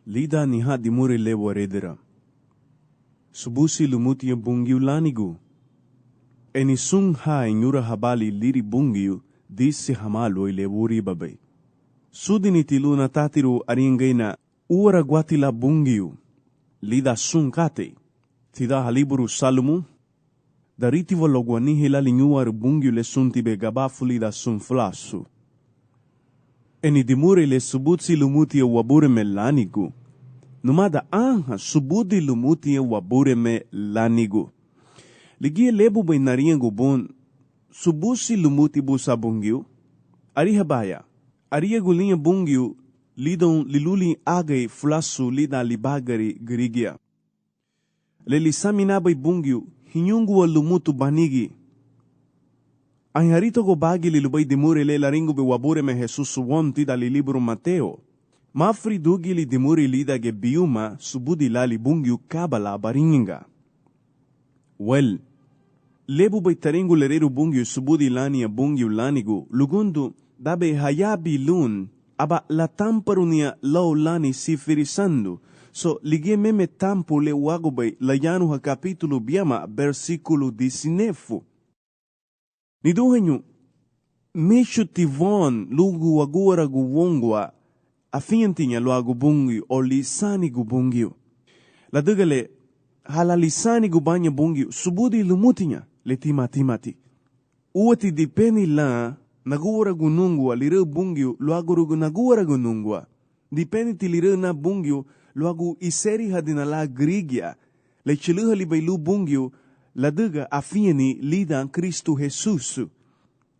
Lida niha dimure le waredera. Subusi lumutia bungiu lanigu. Eni sung ha inyura habali liri bungiu disi hamalo ile wuri babai. Sudini tiluna tatiru aringaina uara guatila bungiu. Lida sung kate. Tida haliburu salumu. Dariti vologwani hilali nyuar bungiu le suntibe gabafuli da sung flasu. Eni dimure le subutsi lumutia wabure me lanigu. Numada subudi lumutia wabure me lanigu. Ligie lebu bay nariangu bon subusi lumuti busa bungiu. Arihabaya. Ariagu linha bungiu lidon liluli agay flasu lida libagari girigia. Lelisaminabay bungiu hinyungu wa lumutu banigi. Ang harito ko bagi lilubay dimure le laringo be wabure me Jesus wonti dali libro Mateo. Mafri dugi li dimure lida ge biuma subudi lali bungiu kabala baringa. Well, lebu bay taringu lereru bungiu subudi lania bungiu lanigu lugundu dabe hayabi lun aba la tamparunia lau lani sifirisandu. So ligie meme tampo le wago bay layanu ha capítulo biama versículo 19. Niduhanyu, mesho tivon lugu wagura guwongwa afiantinya lo agubungi o lisani gubungiu. La dugale hala lisani gubanya bungiu subudi lumutinya le timati. Uati dipeni la nagura gunungwa lire bungiu lo aguru nagura gunungwa. Dipeni tilire na bungiu lo agu iseri hadinala grigia le chiluha libailu bungiu la duga afiani lidan Cristo Jesus.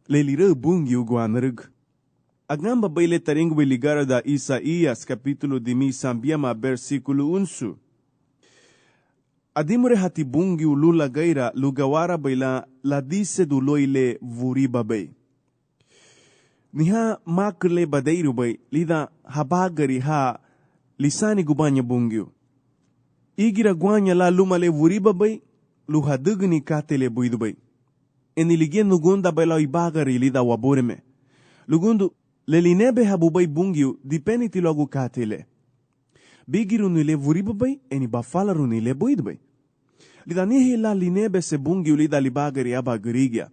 Le lire bungiu guanrug. Agamba baile taringu beligara da Isaías capítulo de mi sambiama versículo 1. Adimure hati bungiu lula gaira lugawara baila la dise du loile vuriba bay. Niha makle badeiru bay lida habagari ha lisani gubanya bungiu. Igira guanya la lumale vuriba bay luhadugni katele buidu bay. Eniligien nugunda baila ibagari lida wabureme. Lugundu lelinebe habubay bungiu dipeniti logu katele. Bigiru nile vuriba bay eni bafalaru nile buidu bay. Lida nihi la linebe se bungiu lida libagari abagarigia.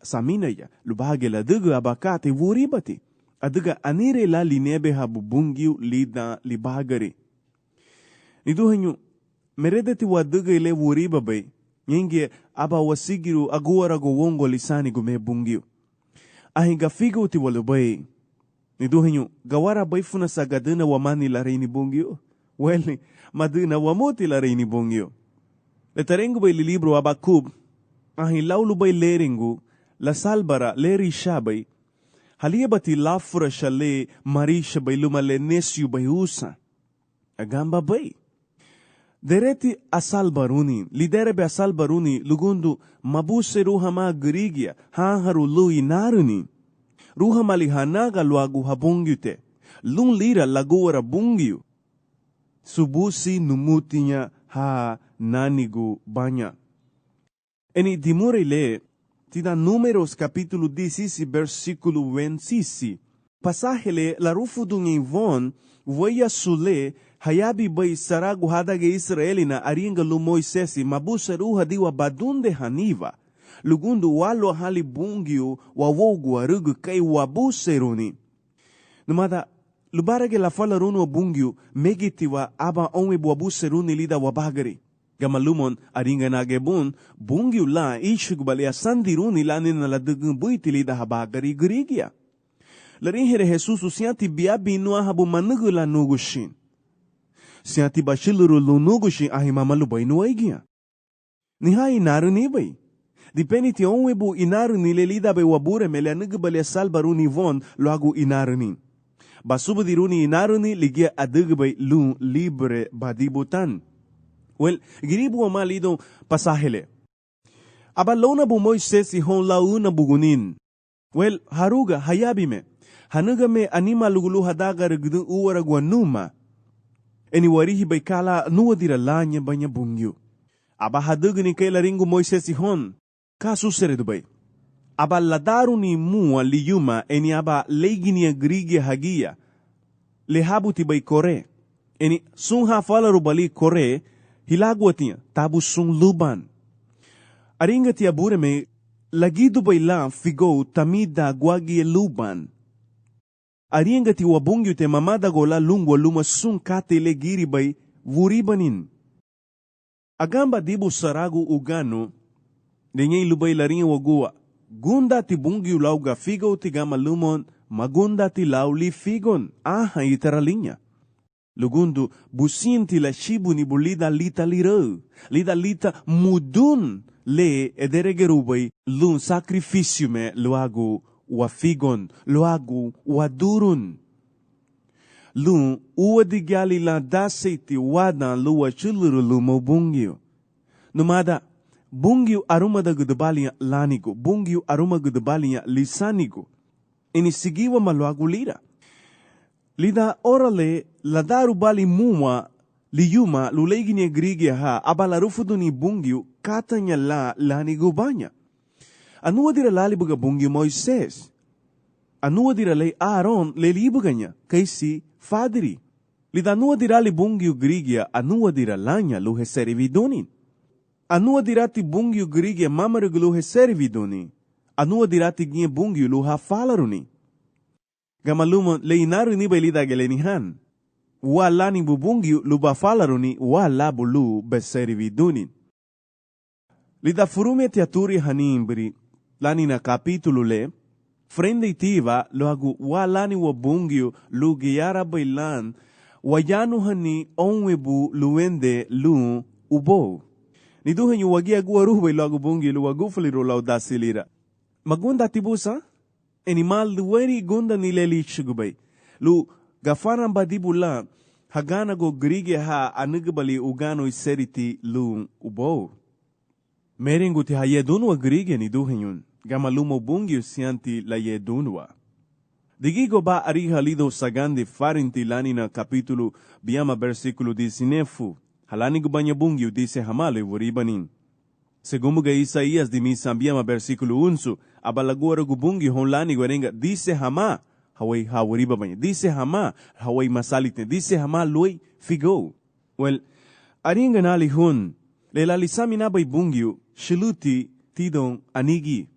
Saminaya lubage la dugu abakate vuribati. Aduga anire la linebe habu bungiu lida libagari. Niduhanyu meredeti waduga ile vuriba bay. Nyingi aba wasigiru aguara go wongo lisani gume bungiu. Ahinga figo uti walubay. Niduhanyu gawara bay funa sagaduna wamani la reini bungiu. Well, maduna wamuti la reini bungiu. Letarengu bay li libro Abakub. Ahin laulu bay leringu la salbara leri shabay. Haliyabati lafura shale marisha bay lumale nesyu bay usa. Agamba bay. Dereti asal baruni, liderebe asal baruni, lugundu mabuse ruhama girigia, haharu lui naruni. Ruhama lihanaga luagu habungyute, lung lira laguara bungyu. Subusi numutinya ha nanigu banya. Eni dimure le, tida Números capítulo 16 versículo 26. Pasahele la rufudung invon, voya sule, hayabi bay saragu hadage Israelina aringa lu Moisesi mabusa ruha diwa badunde haniva. Lugundu walo hali bungiu wawogu arugu kai wabuseruni. Numada lubarage la fala runu bungiu megitiwa aba onwe wabuseruni lida wabagari. Gamalumon aringa nagebun bungiu la ishugbalea sandiruni lanina la dugun buiti lida habagari gurigia. Larinhere Jesus usianti biabi nua habu manugu la nugushin. Siati bashiluru lunugushi ahimamalu bay nuaigia. Niha inaru ni bay. Dipeniti onwebu inaru ni lelida bay wabure mele anugubale salbaru ni von loagu inaru ni. Basubudiruni inaru ni ligia adugubay lu libre badibutan. Well, giribu wa malidong pasahele. Aba lona bu Moises hon launa bugunin. Well, haruga hayabime. Hanuga me anima lugulu hadaga rugudun uwara guanuma. Eni warihi bay kala nuwadira lanya banya bungyu. Aba hadugni kay laringu Moises hon. Kasu seredu bay. Aba ladaru ni mua liyuma eni aba leginia grige hagia. Lehabuti bay kore. Eni sung hafalaru bali kore hilagwatia tabu sung luban. Aringa tia bureme lagido baila figo tamida guagi luban. Aringa ti wabungyo te mamada gola lungwa luma sung kate legiri bay vuribanin. Agamba dibu saragu ugano Dingay lubay laringa wagua. Gunda ti bungyo lauga figo ti gama lumon magunda ti lauli figon. Aha itaralinya. Lugundu busin ti la shibu ni bulida lita liro. Lida lita mudun le ederegerubay lun sacrificio me luagu wa figon luagu wa durun. Lun uwa digali la daseiti wadan luwa chuluru lumo bungyo. Numada bungyo arumada gudabalia lanigo. Bungyo aruma gudabalia lisanigo. Inisigiwa maluagu lira. Lida orale ladaru bali muma liyuma lulegini grigia ha abalarufudu ni bungyo katanya la lanigo banya. Anua dira lalibuga bungyo Moises. Anua dira lay Aaron lelibuganya kaisi fadiri. Lida anua dira li bungyo grigia anua dira lanya luhe serividunin. Anua dirati bungyo grigia mamarugu luhe serividuni. Anua dirati ginye bungyo luha falaruni. Gamalumon leinaru ni belida gelenihan. Wa lani bubungyo luba falaruni wa labu lu beserividunin. Lida furume teaturi hanimbri lani na capítulo le frente itiva loagu wa lani wa bungyo lu giara bailan wayanu hani onwebu luende lu ubo. Niduhan yung wagia guaruh bay loagu bungyo lu wagufaliro lau dasilira. Magunda tibusa? Animal luweri gunda nilelichugubay. Lu gafaran badibula hagana go grige ha anugabali ugano iseriti lu ubo. Merengu ti hayedunwa grige ni duhen yun. Gamalumo bungyo siyanti la yedunwa. Digigo ba ariha lido sagande farinti lani na capítulo biyama versikulo 19. Halani gubanya bungyo dice hamale waribanin. Segundo ga Isaías di misambiyama versikulo 1. Abalagura gubungyo honlani guarenga dice hama. Haway hawariba banya. Dice hama. Haway masalit ne. Dice hama loy figo. Well, aringa nali hun. Lelalisami nabay bungyo. Shiluti tidong anigi.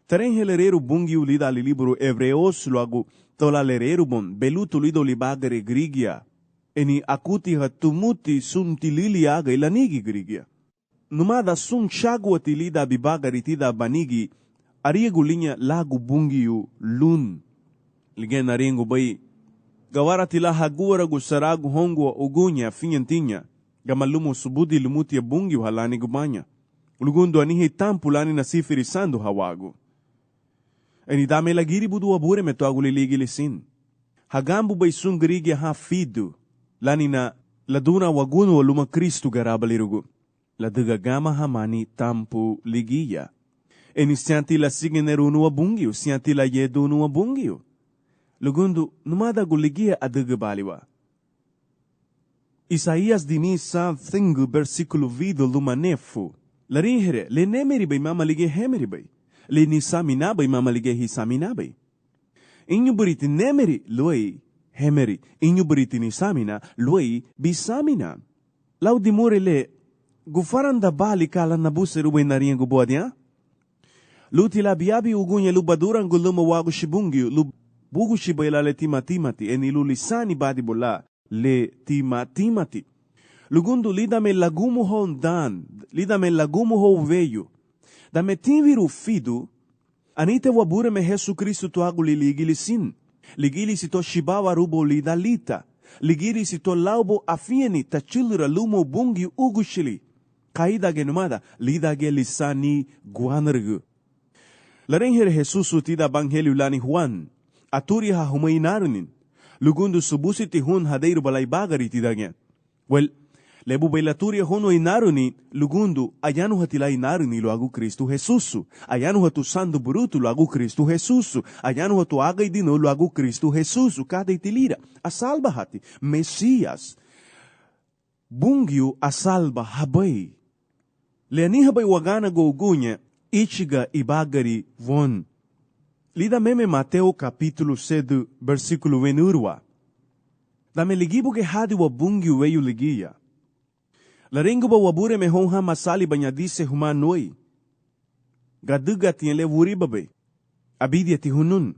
Tarenhelereru bungyo lida li libro Hebreos luagu tolalereru bon beluto lido libagare grigia. Eni akuti hatumuti suntilili aga ilanigi grigia. Numada sun chagwati lida bibagari tida banigi ariegu linya lagu bungyo lun. Ligen aringu bay. Gawara tila hagura gusaragu hongwa ugunya finyantinya. Gamalumo subudi lumuti ya bungyo halani gubanya. Lugundo anihe tampu lani na sifirisando hawago. Eni dame lagiri budu wabure meto aguliligi lisin. Hagambu bay sungrigi ha fidu. Lani na laduna waguno luma Kristu garabalirugu. Ladagagama hamani tampu ligiya. Eni siyanti la sigineru wa bungyo. Siyanti la yedu wa bungyo. Lugundo numada guligiya adagabaliwa. Isaías dini sa thingu versikulo vido lumanefu. Larihere, le nemeri bay mamalige hemeri bay. Le nisamina bay mamalige hisamina bay. Inyo buriti nemeri luay hemeri. Inyo buriti nisamina luay bisamina. Lau dimure le gufaran da bali kala nabuse rubay nariyan gubuadya. Luti la biabi ugunya lubaduran guluma wagu shibungyo lubugu shibay la le timatimati eni lulisani badi bola le timatimati. Lugundo lidame lagumo hon dan, lidame lagumo ho veio. Dame tinviru fidu, anite wabure me Jesu Cristo tuagu ligili sin. Ligili sito shibawa rubo lidalita. Ligili sito laubo afieni tachilura lumo bungi ugushili. Kaida genumada, lidage lisani guanargu. Larenghere Jesus utida bangheliu lani Juan. Aturi ha humainarunin. Lugundo subusiti hun hadeiru balay bagari tidagyan. Well, lebu bailaturia hono inaruni lugundu ayanu hatila inaruni lo agu Kristo Jesusu. Ayanu hatu sandu burutu lo agu Kristo Jesusu. Ayanu hatu agaidino lo agu Kristo Jesusu. Kada itilira. Asalba hati. Mesias. Bungyo asalba habay. Leani habay wagana gogunya ichiga ibagari von. Lida meme Mateo capítulo 7 versículo 21. Dame ligibu ke hadi wa bungi weyu ligia. Larengo ba wabure me honha masali banyadise humanoi. Gadugat yen le wuri babe. Abidia ti hunun.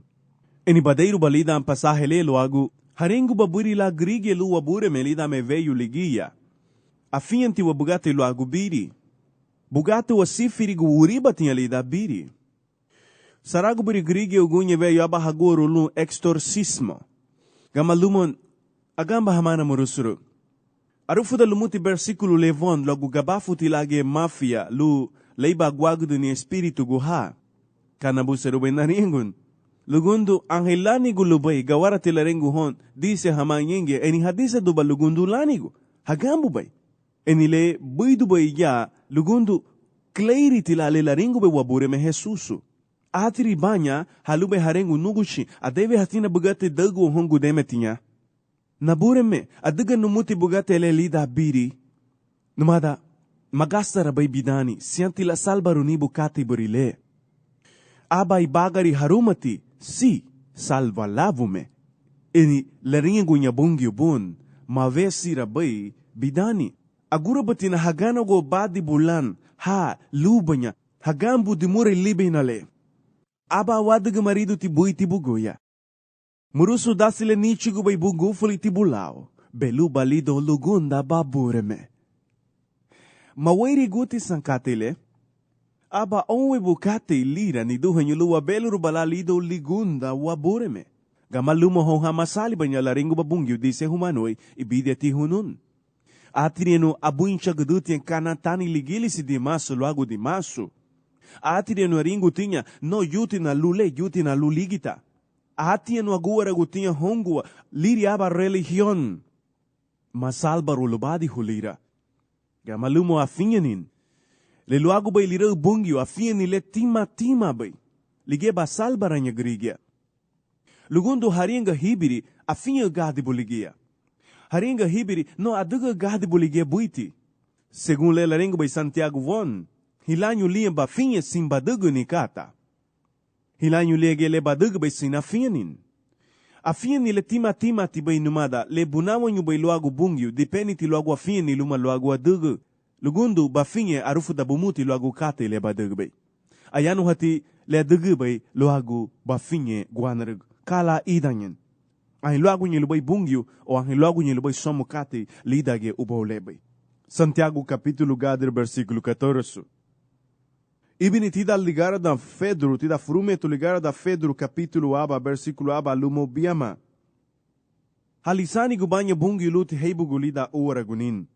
Eni badeiru balida ang pasahele loagu. Harengo ba buri la grige lu wabure me lida me veyu ligia. Afianti wa bugate loagu biri. Bugate wa sifirigu wuri batinha lida biri. Saragu buri grige ugunye veyu aba hagoro lu exorcismo. Gamalumon agamba hamana murusuru. Arufuda lumuti versículo levon logo gabafuti lage mafia lu leiba guagudu ni espiritu guha. Kanabuseru benaringun. Lugundu angelani gulubay gawara tilarengu hon dice hamanyenge eni hadisa duba lugundu lanigu. Hagambu bay. Enile buidu bay ya lugundu kleiri tilale larengu be wabure me Jesusu. Atiri banya halube harengu nugushi adeve hatina bugate dagu hongu demetinya. Nabureme adiga numuti bugate le lida biri. Numada magastara bay bidani sianti la salbaruni bukati burile. Abay bagari harumati si salva lavume. Eni laringu nyabungi bun mavesira bay bidani. Agura batina hagano go badi bulan ha lubanya hagambu dimure libinale. Aba wadiga marido ti bui ti bugoya. Murusu dasile nichigu bay bugufuli ti bulao. Belu balido lugunda babureme. Mawairi guti sankatele. Aba onwe bukate lira ni duhanyulu wa beluru balalido ligunda wabureme. Gamalumo honha masali banya ringu babungyo dise humanoi ibidia ti hunun. Atirienu abuincha gaduti en kanatani ligili si di maso luago di maso. Atirienu ringu tinha no yuti na lule yuti na luligita. Atienu aguara gutinha hongua liri aba religion. Masalba rulubadi hulira. Gamalumo afinyanin. Le luago bay lira bungyo afian le tima bay. Lige basal baranya grigia. Lugundo haringa hibiri afinha gadi buligia. Haringa hibiri no aduga gadi buligia buiti. Según le larengo bay Santiago von. Hilanyo liam ba finha simbadugo ni kata. Hilanyo liege le badugo bay sinafianin. Afian le tima ti bay numada le bunawanyo bay luago bungyo depende ti luago afian ni luma luago adugo. Lugundu bafinye arufu da bumuti luagu kate le badugbe. Ayanu hati le dugbe luagu bafinye guanarug. Kala idanyen. Ahin luagu nye lubay bungyu o ahin luagu nye lubay somo kate lidage ubolebe. Santiago capítulo gader versículo 14. Ibini tida ligara da Fedro, tida frumeto ligara da Fedro capítulo aba versículo aba lumo biama. Halisani gubanya bungyu luti heibugu lida uaragunin.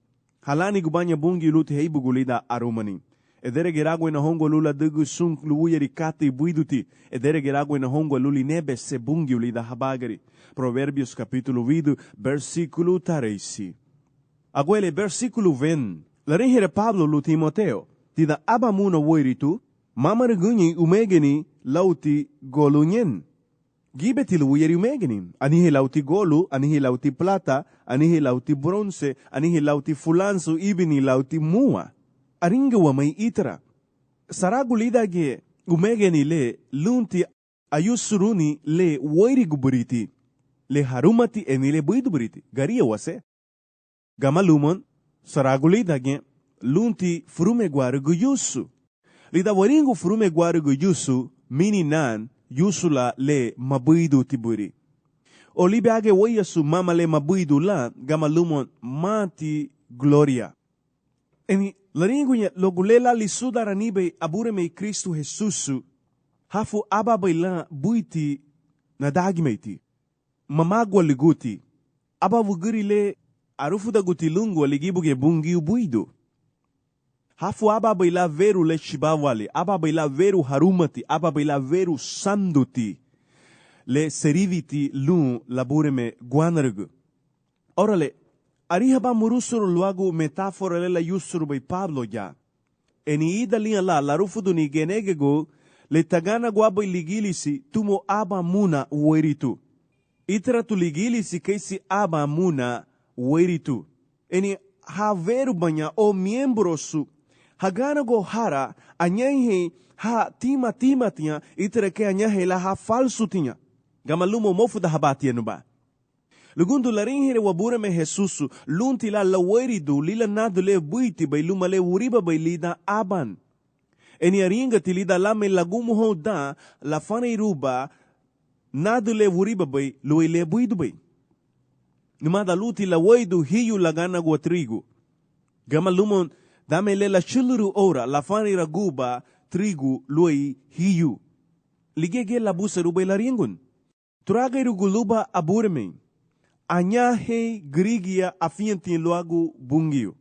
Halani gubanya bungi luti heibu gulida arumani. Edere geragwe na hongo lula dugu sunk luuyeri kati buiduti. Edere geragwe na hongo luli nebe se bungi ulida habagari. Proverbios capítulo 2, versículo 13. Aguele versículo 20. Larinhere Pablo lu Timoteo. Tida abamuno woiritu. Mamargunyi umegeni lauti golunyen. Gibeti luuyeri umegeni. Anihe lauti golu, anihe lauti plata, anihe lauti bronze, anihe lauti fulanso, ibini lauti mua. Aringa wa may itra. Saragulida ge umegeni le lunti ayusuruni le woiri guburiti. Le harumati enile buiduburiti. Garia wase. Gamalumon, saragulida ge lunti furume guaru guyusu. Lida waringu furume guaru guyusu, mini nan, yusula le mabuidu tiburi. O libeage wayasu mama le mabuidu la gamalumon mati gloria. Eni laringunya logulela li sudaranibe abureme Kristo Jesusu hafu ababai la buiti na dagimeiti. Mamagwa liguti. Abavuguri le arufuda gutilungu ligibuge bungi ubuidu. Hafu ababai la veru le shibawali, ababai la veru harumati, ababai la veru sanduti. Le seriviti lu labureme guanargu. Orale, arihaba murusuru luagu metafora le la yusuru bay Pablo ya. Eni ida liya la rufudu ni genegego le tagana guabay ligilisi tumo aba muna uweritu. Itra tu ligilisi kaisi aba muna uweritu. Eni haveru banya o miembrosu hagana go hara anyahe ha tima tinya itra ke anyahe la ha falsu tinya. Gamalumo mofu da habati anuba. Lugundu laringhere wabura me Jesusu, lunti la lawairidu, lila nadule buiti bay lumale uriba bay lida aban. Eni aringa tilida lame lagumuho da, la faneiruba, nadule uriba bay, luile buidu bay. Numada luti la waidu hiyu lagana gua trigo. Gama lumon, dame le la chuluru ora, la faneira guba, trigo, lui hiyu. Ligege la busa rubay laringun. Turaga guluba abureme. Anyahe grigia afiantin loagu bungio.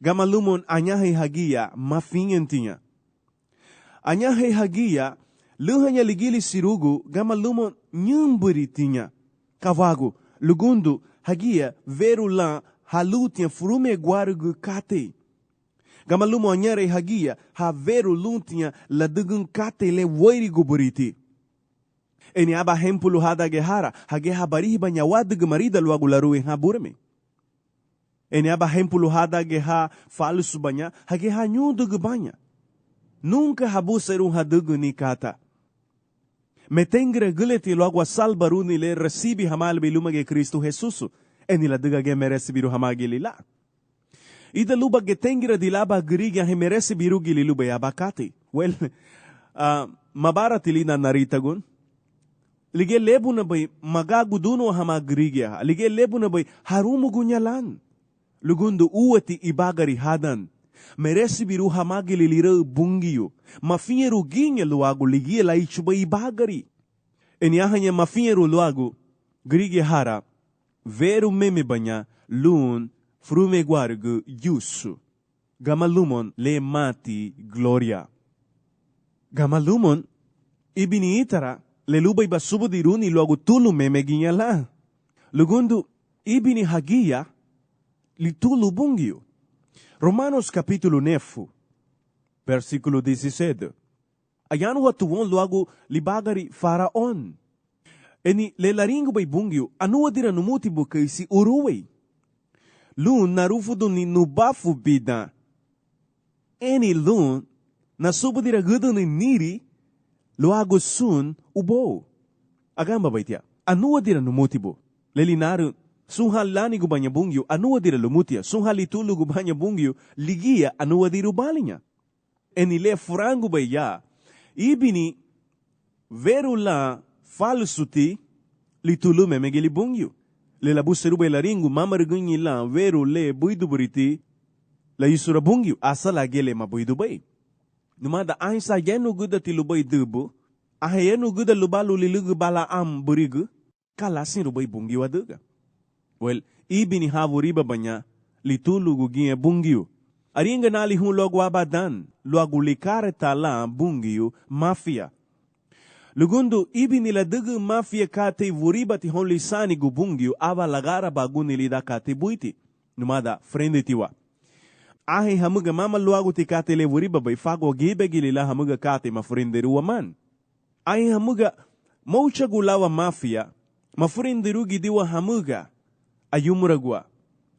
Gamalumon anyahe hagia mafiantinha. Anyahe hagia luhanya ligili sirugu gamalumon nyumburitinha. Cavago lugundu hagia verulan halutinha frume guarugu kate. Gamalumo anyare hagia ha veru luntinha ladugun kate le wairigu buriti. Eni aba hempulu hada gehara, hage habari banya wadig marida luagu larue haburme. Eni aba hempulu hada geha falsu banya, hage ha nyudug banya. Nunca habu seru hadugu ni kata. Metengre guleti luagu salbaru ni le recibi hamal bilumage Cristo Jesusu. Eni la duga ge merece biru hamagi lila. Ida luba ge tengre dilaba grigia he merece biru gililuba yabakati. Well, mabara tilina naritagun. Lige lebu na bay magaguduno hama grigia. Lige lebu na bay harumu gunyalan. Lugundu uwati ibagari hadan. Meresi biru hamagi lilira bungiyo. Mafinyeru ginya luagu ligie la ichuba ibagari. Enyahanya mafinyeru luagu grigia hara. Veru meme banya lun frume guargu yusu. Gamalumon le mati gloria. Gamalumon ibini itara. Lelubay basubudiruni logo tulu memeginha lá. Lugundu ibini hagia litulu bungio. Romanos capítulo 9, versículo 17. Ayano watuon logo libagari faraon. Eni lelaringo bay bungio anua dira numuti bukaisi uruway. Lun narufudu ni nubafu bida. Eni lun nasubudira gudu ni niri loago sun ubo. Agamba baitia. Anua dira numutibo. Lelinaru sunhal lani gubanya bungyo anua dira lumutia. Sunhal itulu gubanya bungyo ligia anua diru balinya. Enile frangu baya. Ibini veru la falsuti litulu memegili bungyo. Lela buseru la ringu mamargunyi la veru le buidu buriti la yusura bungyo asala gele mabuidu bay. Numada ainsa yenu guda tilubay dubu, ahe yenu guda lubalu lilugu bala am burigu, kalasin rubay bungi waduga. Well, ibini havu riba banya, litulugu ginye bungiu. Aringa nali hun logu abadan, logu likare tala bungiu mafia. Lugundu ibini la dugu mafia kate vuribati hon lisani gu bungiu, ava lagara baguni lida kate buiti. Numada frende tiwa. Ahe hamuga mama luagu ti kate le wuriba bay fago gibe gilila hamuga kate mafurinderu waman. Ahe hamuga maucha gulawa mafia mafurinderu gidiwa hamuga ayumuragwa.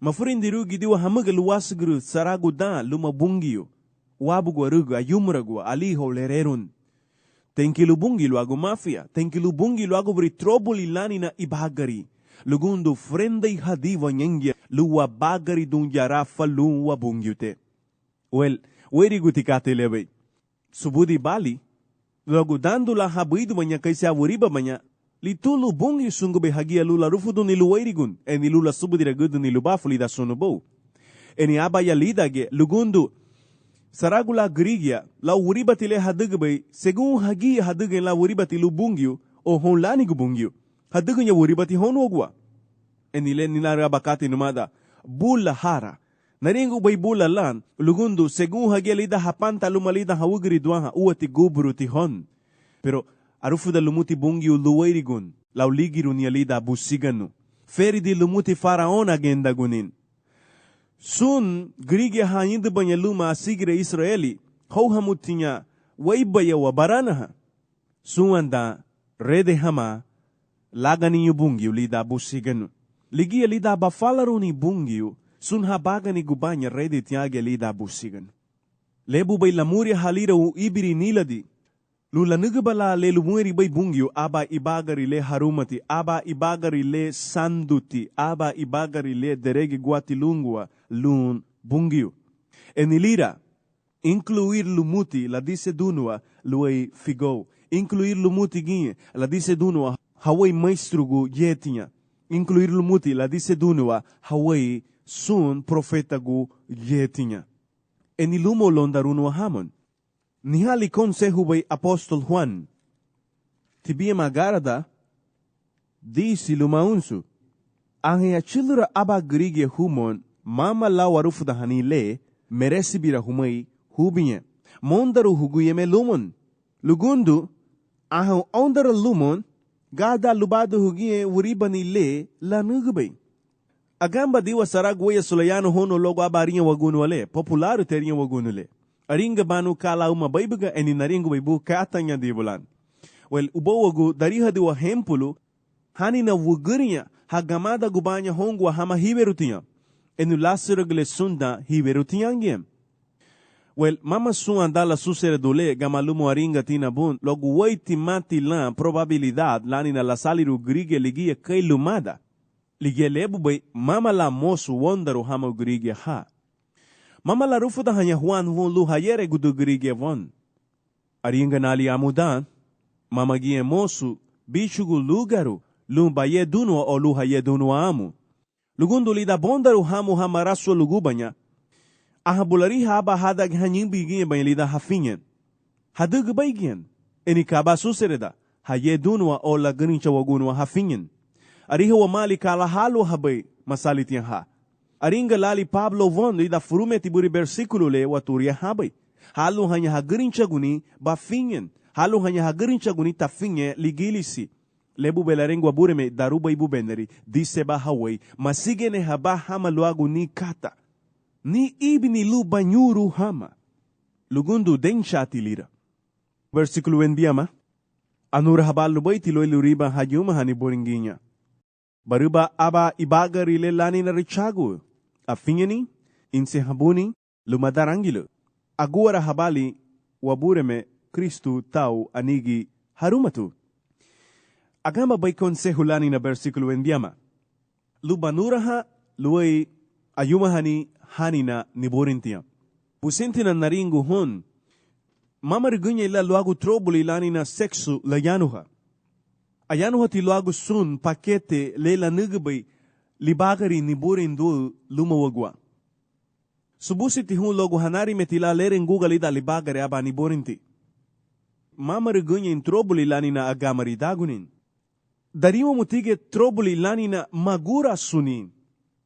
Mafurinderu gidiwa hamuga luwasgru saragu da luma bungiyo. Wabugu arugu ayumuragwa aliho lererun. Tenkilu bungi luagu mafia. Tenkilu bungi luagu bri troboli lani na ibagari. Lugundu frendei hadiva nyengya luwa bagari dunjara faluwa bungyute. Well, weri guti kate lebe. Subudi bali, luagu dandu la habuidu manya kaisa wuriba manya, litulu bungi sungube hagia lula rufudu nilu werigun, eni lula subudi ragudu nilu bafuli da sunubo. Eni abaya lidage, lugundu, saragula grigia, la wuriba tile hadugbe, segun hagia haduge la wuriba tilu bungyu, o honlani gubungyu. Hadugunya wuribati honogwa. Enile ninara bakati numada. Bula hara. Naringu bay bula lan. Lugundu segun hagelida hapanta lumalida hawugri duaha uati gubruti hon. Pero arufuda lumuti bungi uluwairigun. Lauligiru nialida busiganu. Feridi lumuti faraon agenda gunin. Sun grigia haindu banya luma asigre Israeli. Houhamutinya waibaya wa baranaha. Suanda rede hama. Lagani bungiu lida busiganu. Ligia lida bafalaruni bungiu, sun habagani gubanya redi tiage lida busiganu. Lebu bay lamuria halira u ibiri niladi. Lula nugabala le lumuri bay bungyo aba ibagari le harumati, aba ibagari le sanduti, aba ibagari le deregi guatilungua lun bungyo. Enilira, incluir lumuti la dice dunua luay figo. Incluir lumuti guinhe la dice dunua hawai maistrugu yetinha. Incluir lumuti la dice dunua hawai sun profetagu yetinha. Enilumo londarunua hamon. Nihali consejo bay apóstol Juan. Tibia magarada, disi lumaunsu. Ahe achilura aba grige humon, mama la warufu da hanile, merece bira humai, hubinye. Mondaru huguyeme lumon. Lugundu, ahe ondara lumon, gada lubado hugie uribani le, la nugubay. Agamba diwa saragwaya sulayano hono logo abarinha wagunu ale, popularu terinya wagunu le. Aringa banu kala uma baibuga eni naringu baibu katanya di bulan. Well, ubowagu dariha diwa hempulu, hani na wugurinya hagamada gubanya hongwa hama hiverutia. Enu lasiragle sunda hiverutiangiem. Well, mama su andala susere dole gamalumo aringa tina bun, logo waiti mati lan probabilidad lani na lasaliru grige ligia kay lumada. Ligia lebu bay mama la mosu wondaru hama grige ha. Mama la rufu da hanya Juan von lu hayere gudu grige von. Aringa nali amudan, mama gie mosu, bichugu lugaru, lu baye duno o lu haye duno amu. Lugundu lida bondaru hamu hamarasu lugubanya, ahabulari haba hadag hanyimbi gie bany lida hafinyen. Hadug baygien, eni kaba susereda, haye duno o la grincha wagunwa hafinyen. Ariha wa mali kala halu habay, masalitian ha. Aringa lali Pablo von lida furume tiburi versikulo le waturia habay. Halu hanya hagrincha guni bafinyen. Halu hanya hagrincha guni tafinye ligilisi. Lebu belarengwa bureme daruba ibu beneri diseba haway masigene haba hama luagu ni kata. Ni ibni lu banyuru hama. Lugundu denshati lira. Versikulo enbiama. Anura habal lubay tiloy luriba hayuma hani boringinya. Baruba aba ibagari le lani na richagu. Afinyani, inse habuni, lumadarangilo. Aguara habali, wabureme, Kristu tau anigi harumatu. Agamba bay consejo lani na versikulo endiama. Lubanuraha, luay ayumahani hanina niborintia. Pusintina naringu hon. Mamarigunya ila luagu trobuli lani na sexu layanuha. Ayanuha ti luagu sun pakete lela nugabay libagari niburin du lumawagwa. Subusi ti hun logo hanari metila leren Google ida libagari aba niburinti. Mamarigunya in trobuli lani na agamari dagunin. Darima mutige trobuli lani na magura sunin.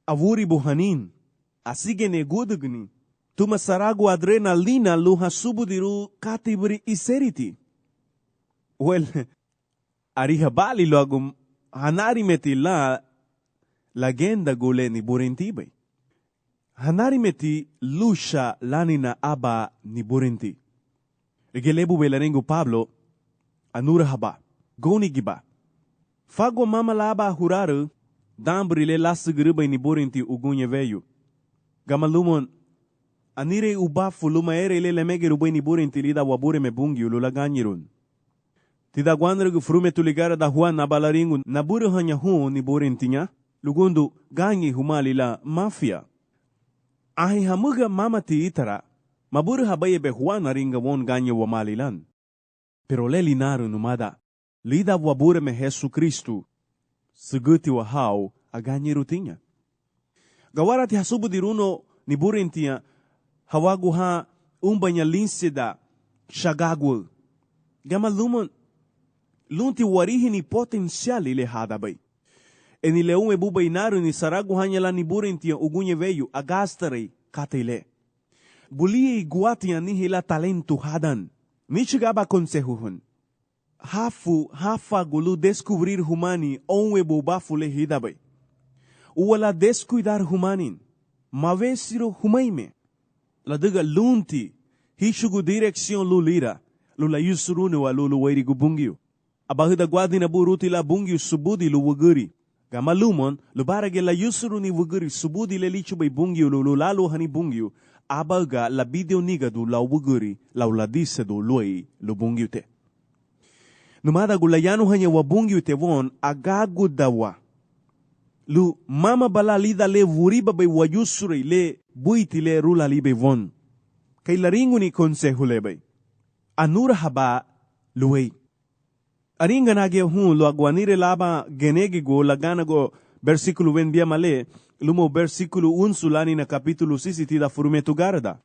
Avuri buhanin. Asige negudugni. Tumasaragu adrenalina luha subudiru katibri iseriti. Well, ariha bali logo hanari metila lagenda gule ni burinti bay. Hanari meti lusha lanina aba ni burinti. Igelebu belarengu Pablo anura haba goni giba. Fago mama laba huraru dambrile lasugruba ni burinti ugunye veyu. Gamalumon anire ubafu luma ere ile lemege rubai ni burinti lida wabure me bungi ulula ganyirun. Tida guandragu frume tuligara da Juan na balaringu na buru hanya hu ni burintinya. Lugundu ganyi humali la mafia. Ahi hamuga mamati itara, maburu habaye be Juan aringa won ganyi wa malilan. Pero leli naru numada, lida wabure me Jesu Kristu, seguti wa hao a ganyi rutinya. Gawarati hasubu diruno ni burintia, hawagu ha umbanya linsida, shagagul. Gama lumon, lunti warihi ni potensial ile hadabay. Enileun e buba inaru ni saragu hanyala ni burintia ugunye veyu agastarei katele. Bulie iguatia ni hila talentu hadan. Nichigaba consejuhun. Hafa gulu descubrir humani onwe bubafu le hidabai. Uwala descuidar humanin. Mavesiro humaime. La diga lunti. Hishugu direction lulira. Lula yusurunu wa lulu wairi gubungyu. Abahida guadina buruti la bungyu subudi luwaguri. Gamalumon, lubarage la yusuru ni wuguri subudi le lichu bay bungyu lulu hani bungyu, abaga la bideo nigadu la wuguri la uladise do luay lu bungyu te. Numada gulayano hanya wabungi utevon agagu dawa. Lu mama bala lida le vuriba bay wayusuri le buiti le rula libe von. Kay laringo ni konseho lebay. Anura haba luway. Aringa nage hun lo aguanire laba genegigo laganago versikulo 20 male lumo versikulo 1 lani na kapitulo 6 tida furumetu garda.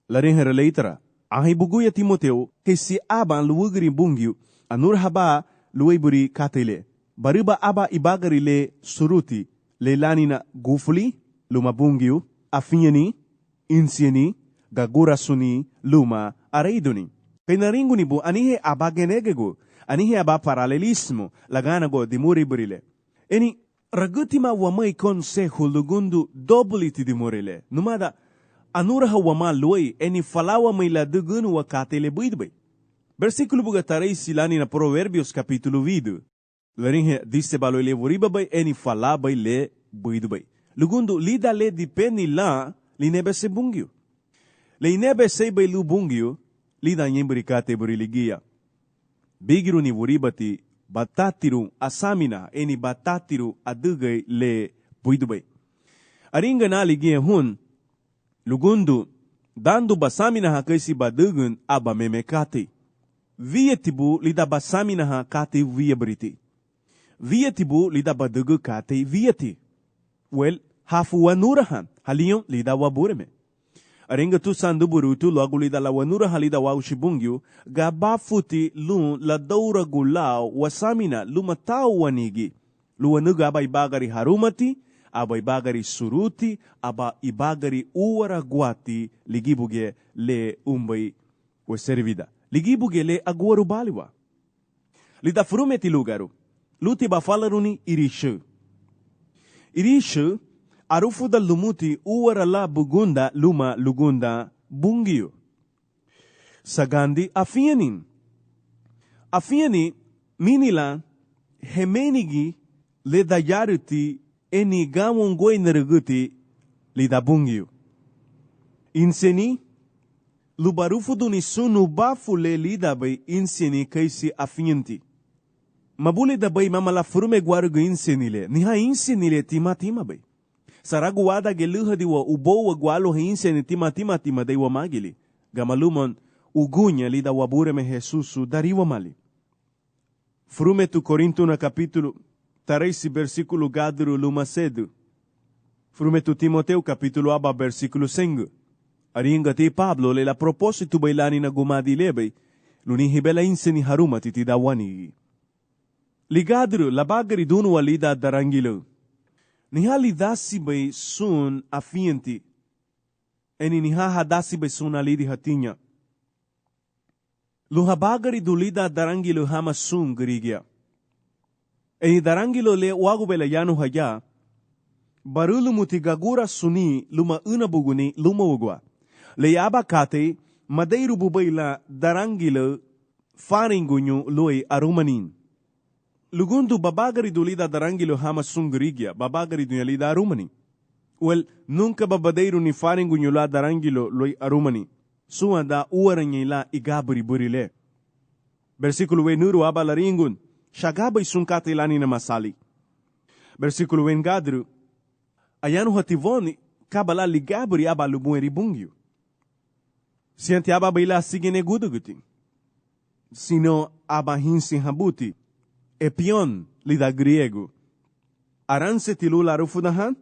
Laringa leitara. Ahi buguya Timoteo que si aban luwagri bungyu anur haba luway buri katele. Bariba aba ibagari le suruti le lani na gufuli luma bungyu afinyani insiani gagura suni luma araiduni. Kay naringuni bu anihe aba genegego anihe aba paralelismo laganago dimuri burile. Eni ragutima wamay konseho lugundu dobliti dimurile. Numada anuraha wama luay eni falawa may ladugunu wa katele buidbay. Versículo buga taray silani na Proverbios capítulo 20. Larinhe disse balo le voribabay eni falabay le buidbay. Lugundu lida le dipeni la linebe se bungyo. Le inebe se bay lu bungyo lida nyembri kate buriligia. Bigiru ni voribati batatiru asamina eni batatiru adugay le buidbay. Aringa na ligia hun lugundu dando basamina ha kaisi badugun aba memekate. Via tibu lida basamina ha kate via briti. Via tibu lida badugu kate via ti. Well, hafu wanurahan haliyon lida wabureme. Aringa tu sandu burutu logo lida la wanura halida wa ushibungyu gaba futi lun la daura gulao wasamina lumatao wanigi. Luwanuga aba ibagari harumati aba ibagari suruti, aba ibagari uwaraguati, ligibuge le umbay we servida. Ligibuge le aguaru baliwa. Lida frumeti lugaru. Luti bafalaruni irishu. Irishu, arufuda lumuti uwarala bugunda luma lugunda bungiyo. Sagandi afianin. Afiani minila hemenigi le dayaruti eni gamon goy nereguti lida bungyo. Inseni lubarufudu ni sunu bafule lida bay inseni kaisi afianti. Mabule da bay mamala furume guarugu insenile. Niha insenile tima bay. Saraguada geluha diwa ubowa gualo he inseni tima day wa magili. Gamalumon ugunya lida wabureme Jesusu dariwa mali. Furume tu Corinto na capítulo 13 versículo gadru luma cedo. Frume tu Timoteo capítulo aba versículo 5. Aringa ti Pablo le la propósito bailani na gumadi lebay. Luni hibela inseni haruma titidawani. Ligadru labagari dunu walida darangilo. Niha lidasi bay sun afianti. Eni niha hadasi bay sun alidi hatinya. Luhabagari dulida darangilo hama sun grigya. Eni darangilo le wagu bela yanu haya. Barulu mutigagura suni luma unabuguni luma ugwa. Le yaba kate madeiru bubaila darangilo faringunyu loy arumanin. Lugundu babagari dulida darangilo hama sungrigya babagari dunyalida arumani. Well, nunca babadeiru ni faringunyu la darangilo loy arumani. Suanda uaranye la igaburi burile. Versículo nuru aba laringun. Shagabay sunkate ilani na masali. Versículo gadru. Ayanu hativoni kabala ligaburi aba lumueri bungyo. Sianti aba baila sigene guduguti. Sino aba hinsi habuti. Epion lida griego. Aranse tilula rufudahan.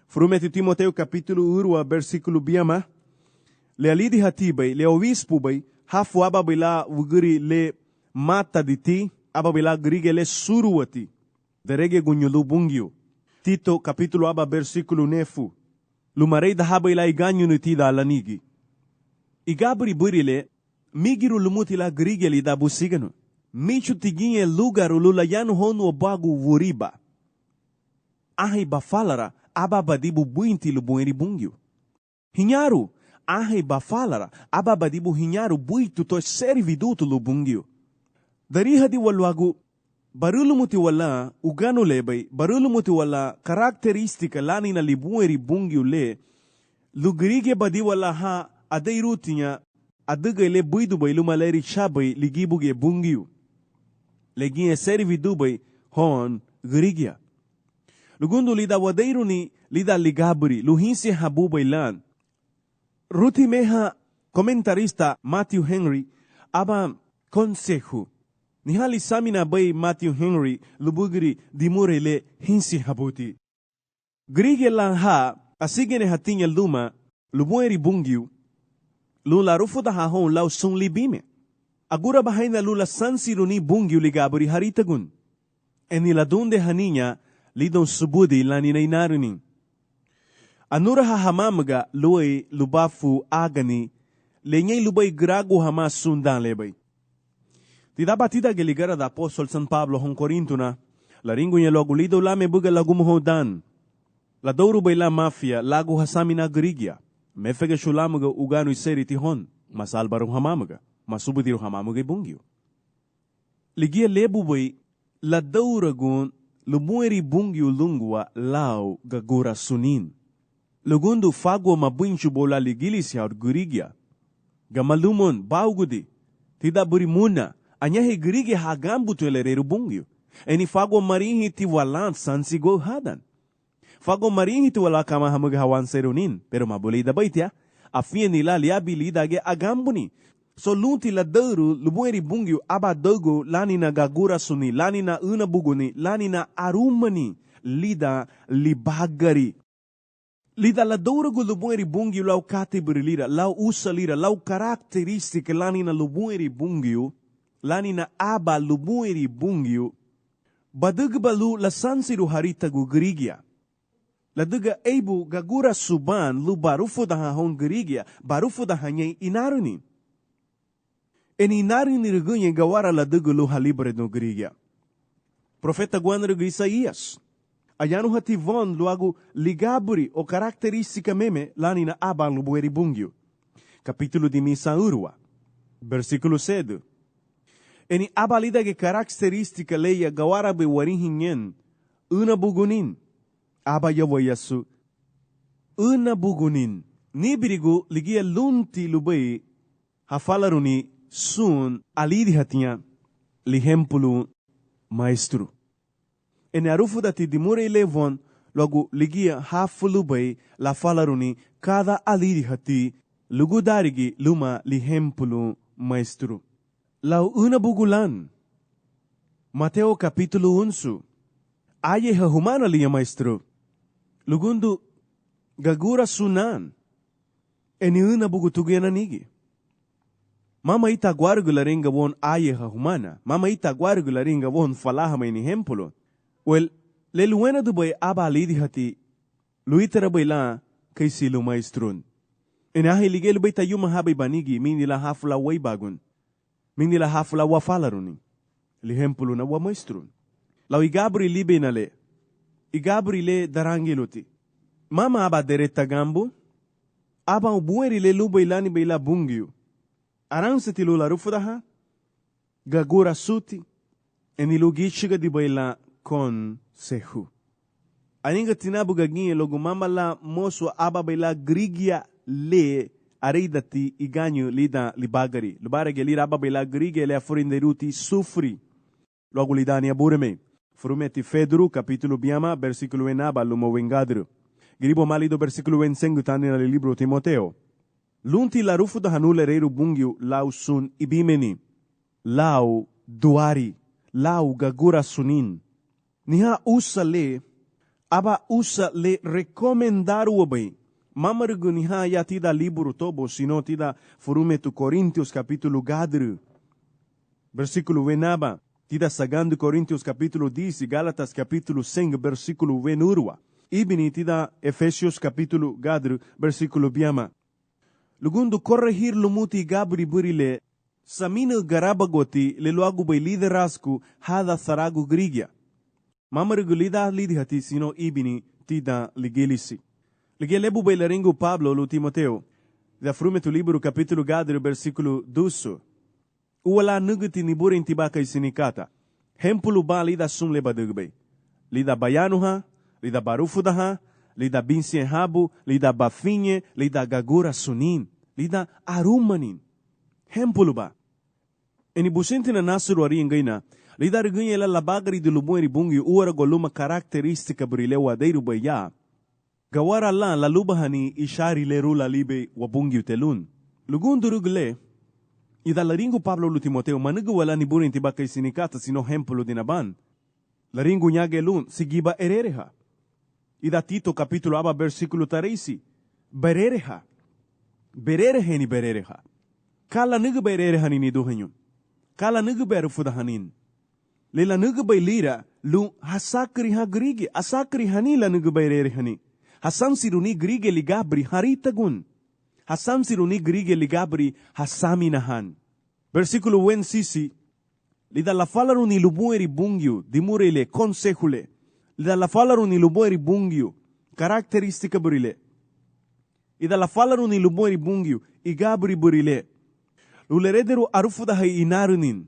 Frumeti Timoteo capítulo 1 versículo biama. Le alidi hatibay, le obispo bay, hafu aba baila uguri le mata di ti, aba baila grige le suruati. Derege gunyulu bungyo. Tito capítulo aba versículo 9. Lumarei da haba ila iganyu nuti da alanigi. Igabri burile, migiru lumuti la grige li da busigano. Michu tiginye lugar ululayanu honu obagu vuriba. Ahi bafalara, aba badibu buinti lubueri bungyo. Hinyaru, ahi bafalara, aba badibu hinyaru buitu to servidutu lubungyo. Dariha di walwagu, barulumuti wala ugano lebay, barulumuti wala karakteristika lani na libueri bungyo le, lugrige badi wala ha adairutinya aduga le buidu bay lumale riksha bay ligibuge bungiu. Leginha servidu bay hon Grigia. Lugundo lida wadeiro ni lida ligaburi, luhinsi habu bay lan. Ruti meha comentarista Matthew Henry aba consejo. Nihali samina bay Matthew Henry lubugiri dimurele hinsi habuti. Grigia lan ha asigene hatinha luma lubueri bungiu. Lula rufuda ha hon lau sun libime. Agura bahaina lula sansiruni bungiu ligaburi haritagun. Enila dunde haninha lidon subudi lanina inaruni. Anura ha hamamaga luai lubafu agani lenhei lubai grago hama sundan lebay. Tida batida geligara da apóstol San Pablo hon Corintuna la ringunya logo lido la me buga lagumhodan. La douro bay la mafia lago hasamina Grigia. Me fega shulamaga ugano iseri tihon mas albaru hamamaga masubudiru hamamaga bungio. Ligia lebu bay la dauragun lumueri bungio lungua lao gagura sunin. Lugundu fago mabunchu bola ligilis yaud Grigia. Gamalumon baugudi tida burimuna anyahe Grigia hagambu tuelereru bungio. Eni fago marinhi tiwalan sansigo hadan. Fago marinhi tiwala kama hamaga hawan serunin pero mabulida baitia afia nila liabilida ge agambuni. So lunti la dauru lumueri bungio abadogo lanina gagura suni lanina unabuguni lanina arumani lida libagari. Lida la douragu lumueri bungio lau katiburi lira lau usa lira lau karakteristika lanina lumueri bungio lanina aba lumueri bungio badugbalu la sansiru haritagu Grigia. La duga eibu gagura suban lu barufu da hon Grigia barufu da hanyai inaruni. En inaruni regunye gawara la duga lu halibre no Grigia. Profeta Guanregu Isaías. Ayanu hativon luagu ligaburi o característica meme lanina aban lubueri bungio. Capítulo de Misa Urua. Versículo 7. Eni abalida ge característica leia gawara be warinhinyen una bugunin. Aba yawayasu una bugunin. Nibirigu ligia lunti lubai hafalaruni sun alidi hatinha lihempulu maestro. En arufu dati dimure levon logo ligia hafulubai la falaruni cada alidi hati lugudarigi luma lihempulu maestro. Lau una bugulan. Mateo capítulo 11. Aye humana liya maestro. Lugundu gagura sunan. Eni una bugutugena nigi. Mama ita guargula ringa won aye humana. Mama ita guargula ringa won falahama ini hempulo. Well, leluena du bay aba lidi hati. Luitera bay la kaisilu maestrun. Enahi ligelu bay tayuma habay banigi minila hafla way bagun. Minila hafla wa falaruni. Lihempulo na wa maestrun. Lau igabri libe na le. Igabri le darangiluti. Mama aba dereta gambu. Aba ubueri le luba ilani be la bungiu. Aranse ti lula rufudaha. Gagura suti. Enilugichiga di baila con sehu. Aninga tinabu gaginye logo mama la moso aba baila Grigia le areidati iganyo lida libagari. Lubarege lira aba baila Grigia le afurinderuti sufri. Logo lidani abureme. Frumeti Fedru, capítulo biama, versículo enaba, lumo vengadru. Gribo malido versículo ensengu tani na libro Timoteo. Lunti la rufu da hanule reiru bungyu lau sun ibimeni. Lau duari. Lau gagura sunin. Niha usa le, aba usa le recomendaru obay. Mamargu niha ya tida libro tobo, sino tida Frumetu Corintios capítulo gadru. Versículo venaba. Tida sagando Coríntios capítulo 10 e Gálatas capítulo 5 versículo venurwa. Ibini tida Efésios capítulo gadru versículo biama. Lugundo corregir lumuti gabri burile samina garabagoti le loagu bay liderasku hada saragu Grigia. Mamargu lida lidihati sino ibini tida ligilisi. Ligelebu bay laringo Pablo lu Timoteo. Da Frumetu libro capítulo gadru versículo 12. Uwala nuguti ni burin tibaka isinikata. Hempulu ba lida sum leba dugbay. Lida bayanuha, lida barufudaha, lida binsien habu, lida bafinye, lida gagura sunin, lida arumanin. hempulu ba. Eni busente na nasuru ari engaina, lidar ganha ela labagari de lubueri bungi uara goluma característica brile wadeiru ba ya. Gawara la lubahani ishari leru la libe wabungi utelun. Lugundurugle, ida laringo Pablo lu Timoteo manugu wala ni burin tibaka isinikata sino hempulu dinaban. Laringo nyagelun sigiba erereha. Ida Tito capítulo aba versículo 13. Berereha. Bererehe ni berereha. Kala nugu berereha ni niduhenyo. Kala nugu berufuda hanin. Lela nugu lira lu hasakri ha grigi. Asakri hani la nugu bererehani. Hasam siruni grige ligabri haritagun. Hasam siruni grige ligabri hasaminahan. Versículo wen sisi. Lida la falaru ni lubueri bungyu dimurele consejule. Lida la falaru ni lubueri bungyu característica burile. Ida la falaru ni lubueri bungyu igabri burile. Lulerederu arufuda hai inarunin.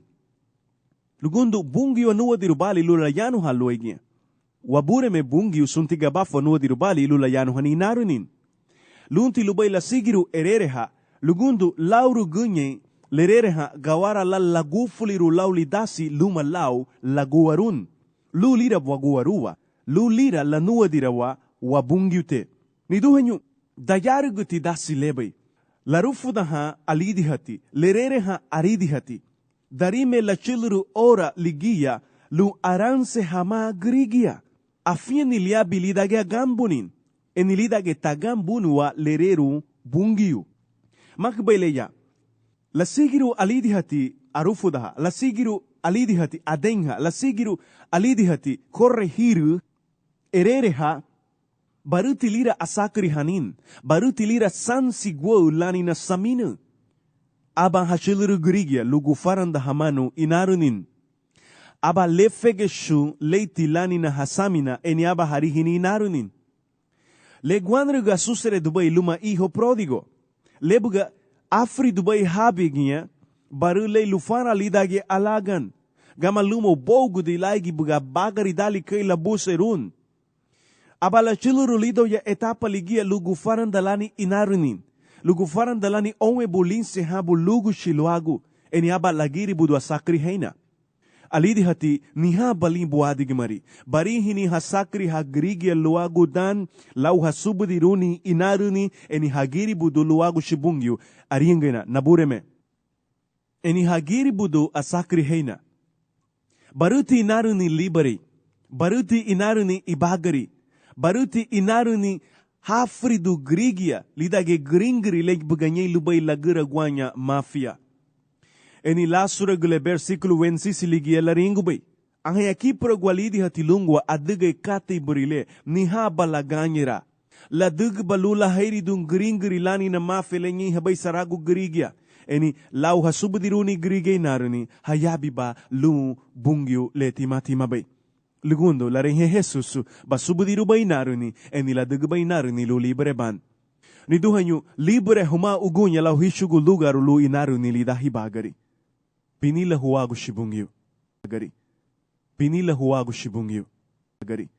Lugundu bungyu anuwa dirubali lulayanu haluegia. Wabure me bungyu suntigabafo anuwa dirubali lulayanu hani inarunin. Lunti lubay la sigiru erereha. Lugundu lauru gunye lerereha gawara la lagufuliru laulidasi luma lau laguarun. Lu lira waguarua. Lu lira la nuwa dirawa wabungyute. Niduhenyu dayaruguti dasi lebay. Larufudaha alidihati. Lerereha aridihati. Darime la chiluru ora ligia lu aranse hama grigia. Afia niliabi lidage gambunin. Enilidage tagambunua lereru bungiu. Makbeleya. La sigiru alidihati arufudaha. La sigiru alidihati adenha. La sigiru alidihati correhiru erereha. Barutilira asakri hanin. Barutilira sansigwo lanina saminu. Aba hashiliru grigia lugufaranda hamanu inarunin. Aba lefegeshu leiti lanina hasamina eni aba harihini inarunin. Leguanruga susere Dubai luma hijo pródigo. Lebuga afri Dubai habiginha barulei lufara lidage alagan. Gama lumo bogu de laigi buga bagari dali kei la buserun. Abala chiluru lido ya etapa ligia lugu farandalani inarunin. Lugu farandalani onwe bulin se habu lugu shiluagu. Eni aba lagiri budu asakri heina. Alidi hati niha balin buadigmari. Barihini hasakri hagrigia luagu dan lau hasubudi runi inaruni eni hagiri budu luagu shibungyu. Ariengena nabureme. Eni hagiri budu asakri heina. Baruti inaruni libari. Baruti inaruni ibagari. Baruti inaruni hafridu grigia. Lidage gringri leg buganyay lubay lagira guanya mafia. Eni lasura gule versículo wensisi ligia laringubay. Ang hayaki progwalidi hatilungwa adige kate burile niha balaganyira. Ladug balula hayridung gringri lani na mafia lenyi habay saragu grigia. Eni lau hasubudiruni grigay naruni hayabi ba lu bungyo leti matimabay. Lugundo laringhe Jesus basubudiru bay naruni eni ladug bay naruni lu libre ban. Niduhanyu libre huma ugunya lau hishugu lugar lu inaruni lidahi bagari. Pinila huwagu shibungyo. Agari. Pinila huwagu shibungyo. Agari.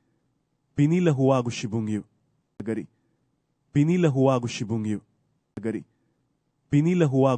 Pinila huwagu shibungyo. Agari. Pinila huwagu shibungyo. Agari. Pinila huwagu